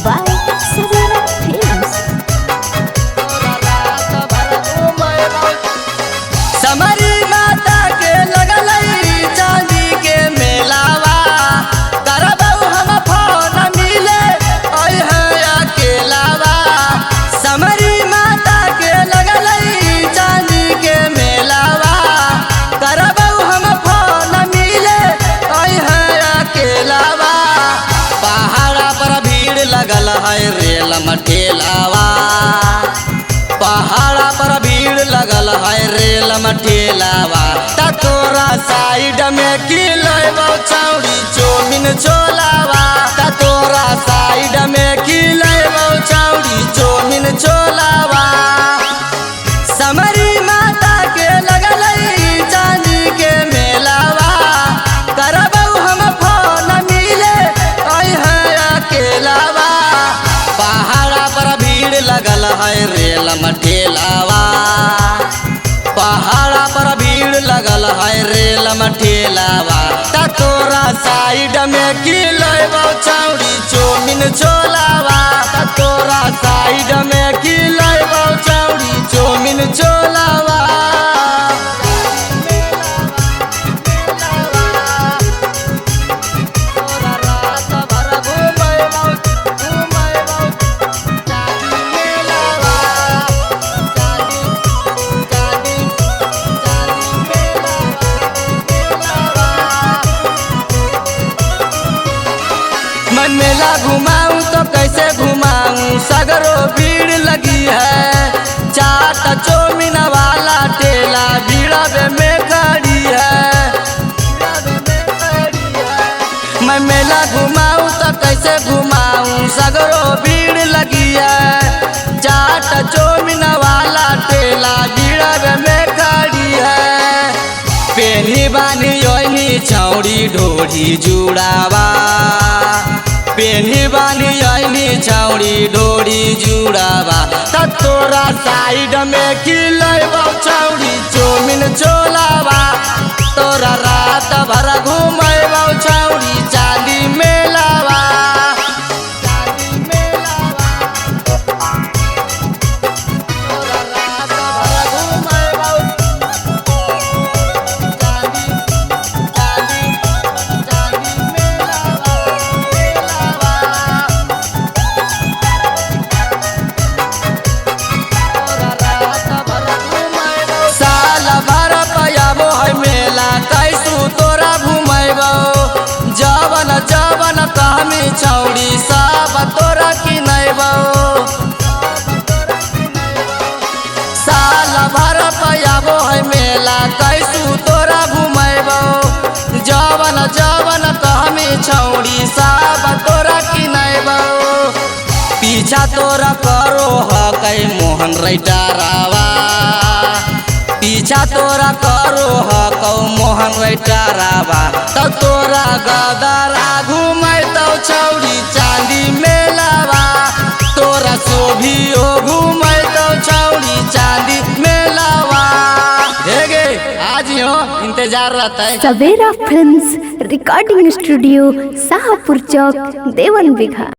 by Savannah Films. Summary माता के लगलई चांदी के मेलावा करबऊ हम फोन मिले ओय है अकेलावा। समरी माता के लगलई चांदी के मेलावा करबऊ हम फोन मिले ओय है अकेलावा। पहाड़ा पर भीड़ लगल है रेल मठेलावा। पहाड़ा पर भीड़ लगल है रेल मठेलावा। तोरा साइड में खिलैबौ चौड़ी चौमिन छोलावा। तोरा साइड में खिलैबौ चौड़ी चौमिन छोलावा। समरी माता के लगलई चांदी के मेलावा करबऊ हम फोन मिले ओय है अकेलावा। पहाड़ा पर भीड़ लगल है रेल मठेलावा। पहाड़ा पर भीड़ लगल है रेल मठेलावा। तोरा साइड में खिलैबौ चौड़ी चौमिन छोलावा। तोरा साइड में खिलैबौ चौड़ी चौमिन छोलावा। मन मेला घुमाऊं तो कैसे घुमाऊं सगरो भीड़ लगी है। चाट चौमिन वाला ठेला भीड़ में खड़ी है। मैं मेला घुमाऊं तो कैसे घुमाऊं सगरो भीड़ लगी है। चाट चौमिन वाला ठेला भीड़ में खड़ी है। पेनी बानी ओइनी छौड़ी ढोरी जुड़ावा। पेनी बानी आईनी छौड़ी ढोरी जुड़ावा। तोरा साइड में खिलैबौ चौड़ी चौमिन छोलावा। तोरा रात भर घुमैबौ चौड़ी चांदी मेलावा। जवन कहमी छौड़ी सब तोरा किनैबौ। साल भर पयाबो है मेला कैसू तोरा घुमैबौ। जवन जवन कहमी छौड़ी सब तोरा किनैबौ। पीछा तोरा करो हकै मोहन रैटारावा। पीछा तोरा करो हकौ मोहन रैटारावा। तोरा गदरा घुमैतौ छौड़ी चांदी मेलावा। तोरा शोभियो घुमैतौ छौड़ी चांदी मेलावा। हेगे आज हो इंतजार रहता है। सवेरा फिल्म्स रिकॉर्डिंग स्टूडियो शाहपुर चौक देवन बिघा।